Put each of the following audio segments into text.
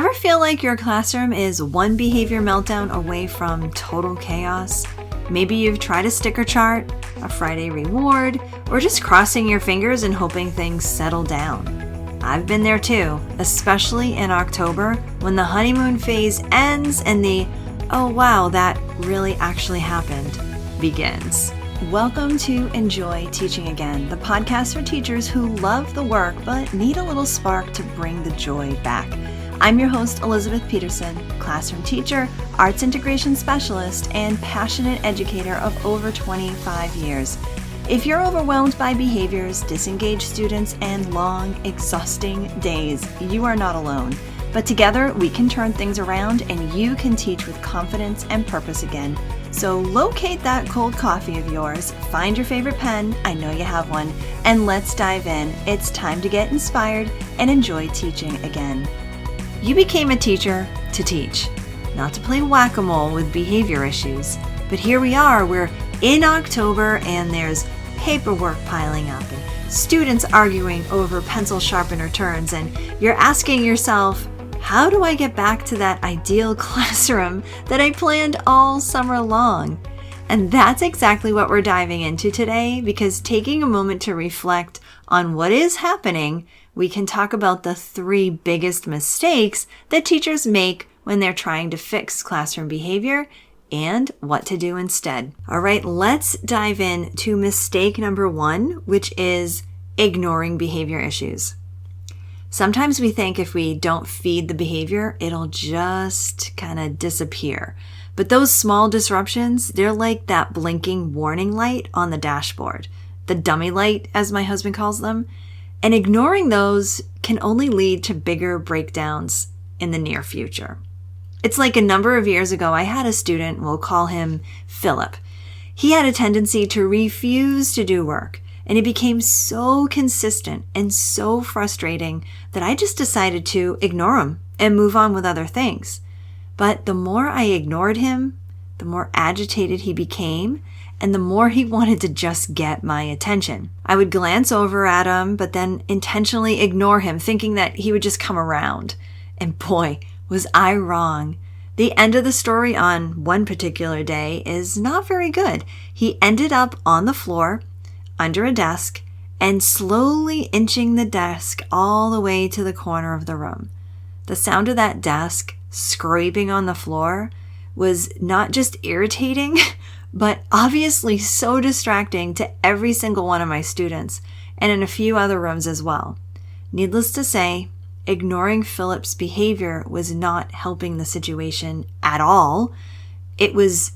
Ever feel like your classroom is one behavior meltdown away from total chaos? Maybe you've tried a sticker chart, a Friday reward, or just crossing your fingers and hoping things settle down. I've been there too, especially in October when the honeymoon phase ends and the, oh wow, that really actually happened, begins. Welcome to Enjoy Teaching Again, the podcast for teachers who love the work but need a little spark to bring the joy back. I'm your host, Elizabeth Peterson, classroom teacher, arts integration specialist, and passionate educator of over 25 years. If you're overwhelmed by behaviors, disengaged students, and long, exhausting days, you are not alone. But together, we can turn things around and you can teach with confidence and purpose again. So locate that cold coffee of yours, find your favorite pen, I know you have one, and let's dive in. It's time to get inspired and enjoy teaching again. You became a teacher to teach, not to play whack-a-mole with behavior issues. But here we are, we're in October and there's paperwork piling up and students arguing over pencil sharpener turns, and you're asking yourself, how do I get back to that ideal classroom that I planned all summer long? And that's exactly what we're diving into today, because taking a moment to reflect on what is happening, we can talk about the 3 biggest mistakes that teachers make when they're trying to fix classroom behavior and what to do instead. All right, let's dive in to mistake number 1, which is ignoring behavior issues. Sometimes we think if we don't feed the behavior, it'll just kind of disappear. But those small disruptions, they're like that blinking warning light on the dashboard, the dummy light, as my husband calls them. And ignoring those can only lead to bigger breakdowns in the near future. It's like a number of years ago, I had a student, we'll call him Philip. He had a tendency to refuse to do work, and it became so consistent and so frustrating that I just decided to ignore him and move on with other things. But the more I ignored him, the more agitated he became, and the more he wanted to just get my attention. I would glance over at him, but then intentionally ignore him, thinking that he would just come around. And boy, was I wrong. The end of the story on one particular day is not very good. He ended up on the floor, under a desk, and slowly inching the desk all the way to the corner of the room. The sound of that desk scraping on the floor was not just irritating, but obviously so distracting to every single one of my students, and in a few other rooms as well. Needless to say, ignoring Philip's behavior was not helping the situation at all. It was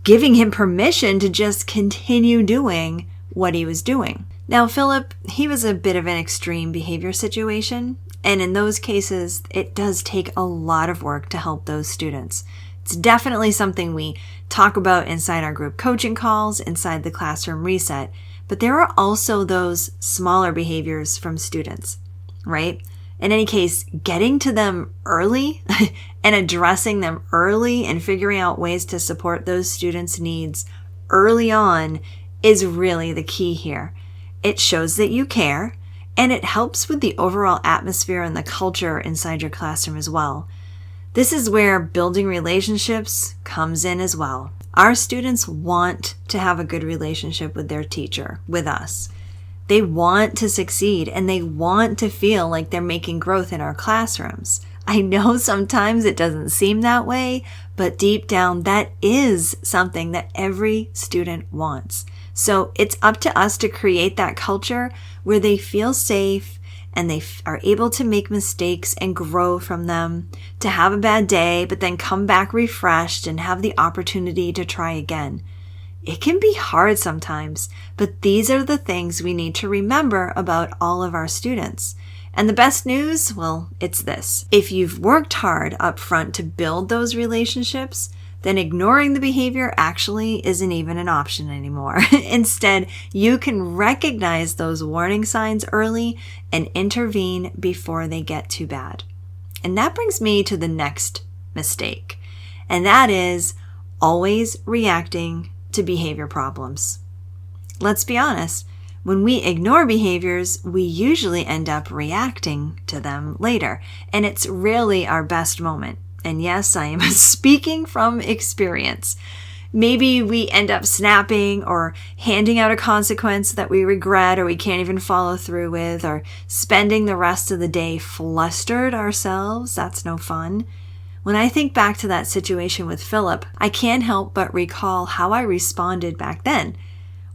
giving him permission to just continue doing what he was doing. Now, Philip, he was a bit of an extreme behavior situation, and in those cases, it does take a lot of work to help those students. It's definitely something we talk about inside our group coaching calls, inside the classroom reset, but there are also those smaller behaviors from students, right? In any case, getting to them early and addressing them early and figuring out ways to support those students' needs early on is really the key here. It shows that you care, and it helps with the overall atmosphere and the culture inside your classroom as well. This is where building relationships comes in as well. Our students want to have a good relationship with their teacher, with us. They want to succeed, and they want to feel like they're making growth in our classrooms. I know sometimes it doesn't seem that way, but deep down, that is something that every student wants. So it's up to us to create that culture where they feel safe and they are able to make mistakes and grow from them, to have a bad day, but then come back refreshed and have the opportunity to try again. It can be hard sometimes, but these are the things we need to remember about all of our students. And the best news, well, it's this. If you've worked hard up front to build those relationships, then ignoring the behavior actually isn't even an option anymore. Instead, you can recognize those warning signs early and intervene before they get too bad. And that brings me to the next mistake, and that is always reacting to behavior problems. Let's be honest, When we ignore behaviors, we usually end up reacting to them later, and it's rarely our best moment. And yes, I am speaking from experience. Maybe we end up snapping or handing out a consequence that we regret or we can't even follow through with, or spending the rest of the day flustered ourselves. That's no fun. When I think back to that situation with Philip, I can't help but recall how I responded back then.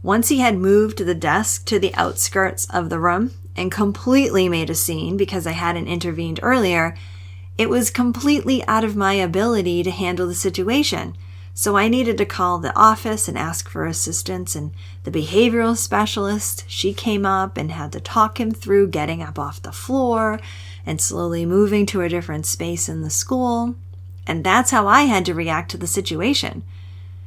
Once he had moved the desk to the outskirts of the room and completely made a scene because I hadn't intervened earlier, it was completely out of my ability to handle the situation. So I needed to call the office and ask for assistance, and the behavioral specialist, she came up and had to talk him through getting up off the floor and slowly moving to a different space in the school. And that's how I had to react to the situation.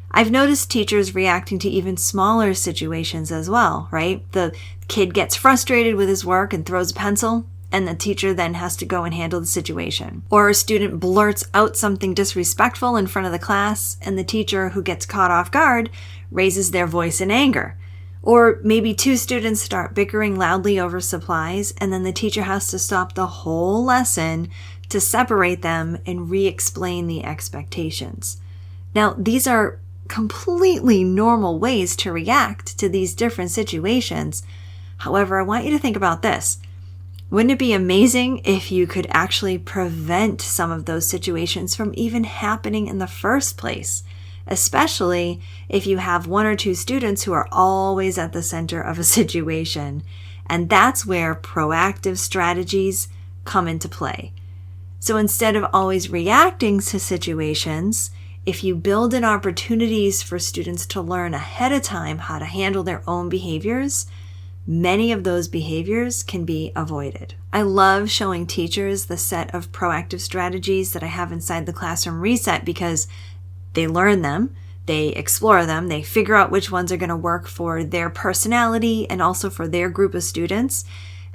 I've noticed teachers reacting to even smaller situations as well, right? The kid gets frustrated with his work and throws a pencil, and the teacher then has to go and handle the situation. Or a student blurts out something disrespectful in front of the class, and the teacher, who gets caught off guard, raises their voice in anger. Or maybe two students start bickering loudly over supplies, and then the teacher has to stop the whole lesson to separate them and re-explain the expectations. Now, these are completely normal ways to react to these different situations. However, I want you to think about this. Wouldn't it be amazing if you could actually prevent some of those situations from even happening in the first place? Especially if you have one or two students who are always at the center of a situation. And that's where proactive strategies come into play. So instead of always reacting to situations, if you build in opportunities for students to learn ahead of time how to handle their own behaviors, many of those behaviors can be avoided. I love showing teachers the set of proactive strategies that I have inside the Classroom Reset because they learn them, they explore them, they figure out which ones are going to work for their personality and also for their group of students.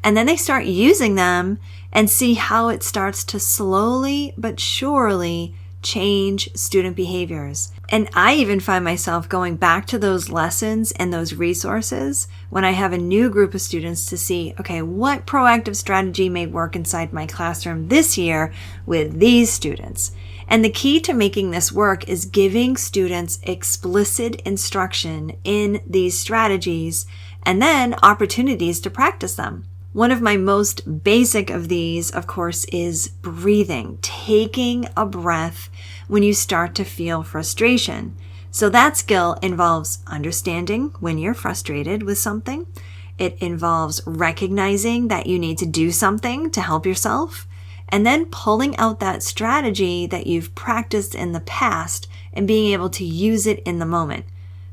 And then they start using them and see how it starts to slowly but surely change student behaviors. And I even find myself going back to those lessons and those resources when I have a new group of students to see, okay, what proactive strategy may work inside my classroom this year with these students. And the key to making this work is giving students explicit instruction in these strategies and then opportunities to practice them. One of my most basic of these, of course, is breathing, taking a breath when you start to feel frustration. So that skill involves understanding when you're frustrated with something. It involves recognizing that you need to do something to help yourself, and then pulling out that strategy that you've practiced in the past and being able to use it in the moment.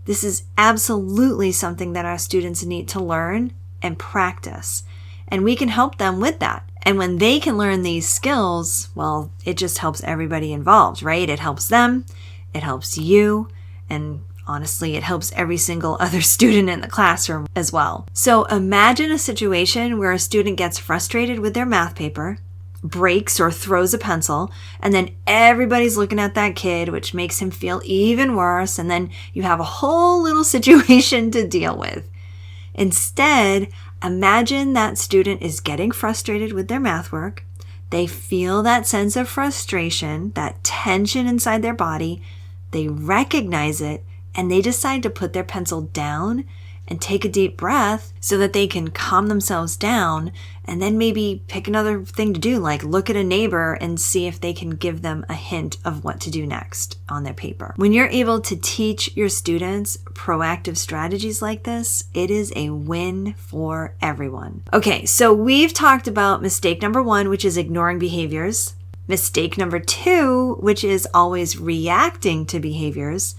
This is absolutely something that our students need to learn and practice. And we can help them with that. And when they can learn these skills, well, it just helps everybody involved, right? It helps them, it helps you, and honestly, it helps every single other student in the classroom as well. So imagine a situation where a student gets frustrated with their math paper, breaks or throws a pencil, and then everybody's looking at that kid, which makes him feel even worse, and then you have a whole little situation to deal with. Instead, imagine that student is getting frustrated with their math work. They feel that sense of frustration, that tension inside their body. They recognize it, and they decide to put their pencil down and take a deep breath so that they can calm themselves down and then maybe pick another thing to do, like look at a neighbor and see if they can give them a hint of what to do next on their paper. When you're able to teach your students proactive strategies like this, it is a win for everyone. Okay, so we've talked about mistake number 1, which is ignoring behaviors. Mistake number 2, which is always reacting to behaviors.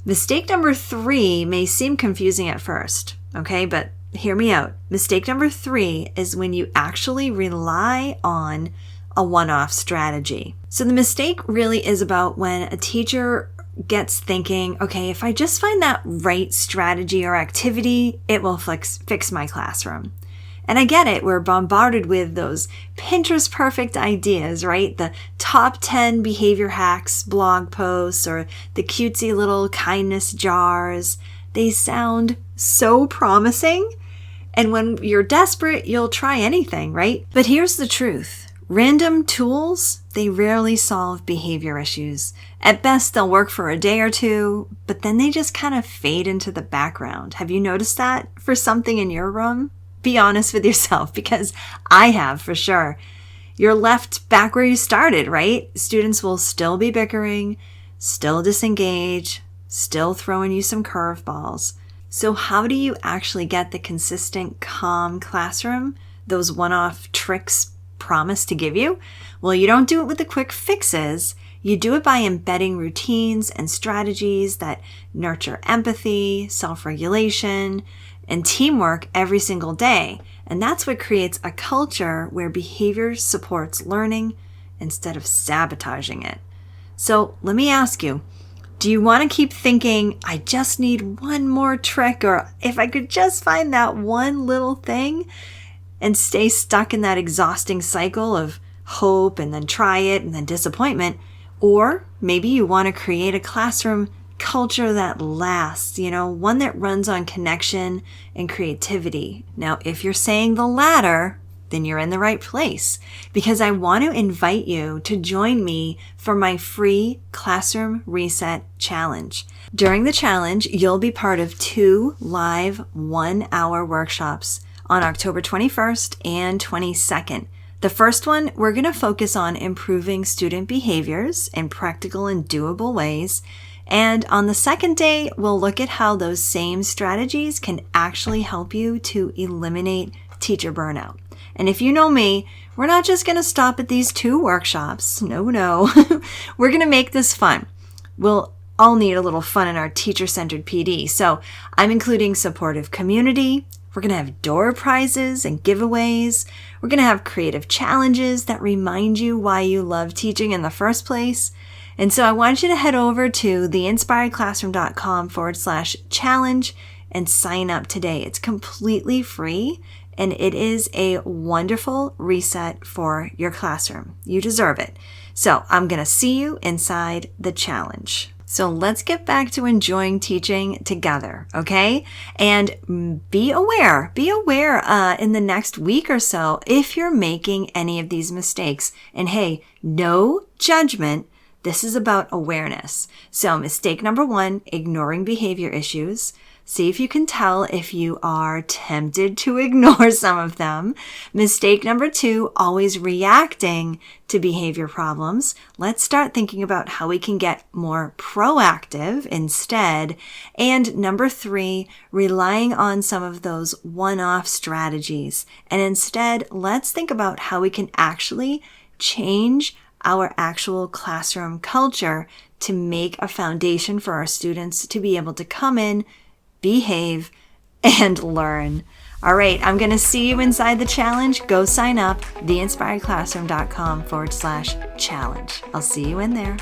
Mistake number 3 may seem confusing at first, okay, but hear me out. Mistake number 3 is when you actually rely on a one-off strategy. So the mistake really is about when a teacher gets thinking, okay, if I just find that right strategy or activity, it will fix my classroom. And I get it, we're bombarded with those Pinterest perfect ideas, right? The top 10 behavior hacks blog posts or the cutesy little kindness jars. They sound so promising. And when you're desperate, you'll try anything, right? But here's the truth. Random tools, they rarely solve behavior issues. At best, they'll work for a day or two, but then they just kind of fade into the background. Have you noticed that for something in your room? Be honest with yourself, because I have for sure. You're left back where you started, right? Students will still be bickering, still disengage, still throwing you some curveballs. So how do you actually get the consistent, calm classroom those one-off tricks promise to give you? Well, you don't do it with the quick fixes. You do it by embedding routines and strategies that nurture empathy, self-regulation, and teamwork every single day. And that's what creates a culture where behavior supports learning instead of sabotaging it. So let me ask you, do you want to keep thinking, I just need one more trick, or if I could just find that one little thing, and stay stuck in that exhausting cycle of hope and then try it and then disappointment? Or maybe you want to create a classroom culture that lasts, one that runs on connection and creativity. Now, if you're saying the latter, then you're in the right place, because I want to invite you to join me for my free Classroom Reset Challenge. During the challenge, you'll be part of 2 live 1-hour workshops on October 21st and 22nd. The first one, we're going to focus on improving student behaviors in practical and doable ways. And on the second day, we'll look at how those same strategies can actually help you to eliminate teacher burnout. And if you know me, we're not just going to stop at these 2 workshops. No. We're going to make this fun. We'll all need a little fun in our teacher-centered PD. So I'm including supportive community. We're going to have door prizes and giveaways. We're going to have creative challenges that remind you why you love teaching in the first place. And so I want you to head over to theinspiredclassroom.com/challenge and sign up today. It's completely free, and it is a wonderful reset for your classroom. You deserve it. So I'm going to see you inside the challenge. So let's get back to enjoying teaching together, okay? And be aware in the next week or so if you're making any of these mistakes. And hey, no judgment. This is about awareness. So mistake number 1, ignoring behavior issues. See if you can tell if you are tempted to ignore some of them. Mistake number 2, always reacting to behavior problems. Let's start thinking about how we can get more proactive instead. And number 3, relying on some of those one-off strategies. And instead, let's think about how we can actually change our actual classroom culture to make a foundation for our students to be able to come in, behave, and learn. All right, I'm going to see you inside the challenge. Go sign up, theinspiredclassroom.com/challenge. I'll see you in there.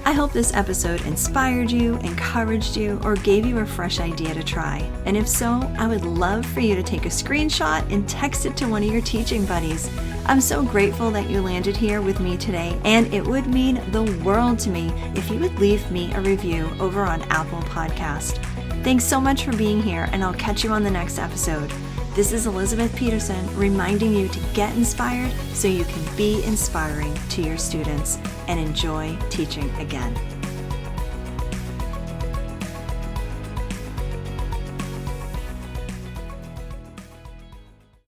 I hope this episode inspired you, encouraged you, or gave you a fresh idea to try. And if so, I would love for you to take a screenshot and text it to one of your teaching buddies. I'm so grateful that you landed here with me today, and it would mean the world to me if you would leave me a review over on Apple Podcast. Thanks so much for being here, and I'll catch you on the next episode. This is Elizabeth Peterson reminding you to get inspired so you can be inspiring to your students and enjoy teaching again.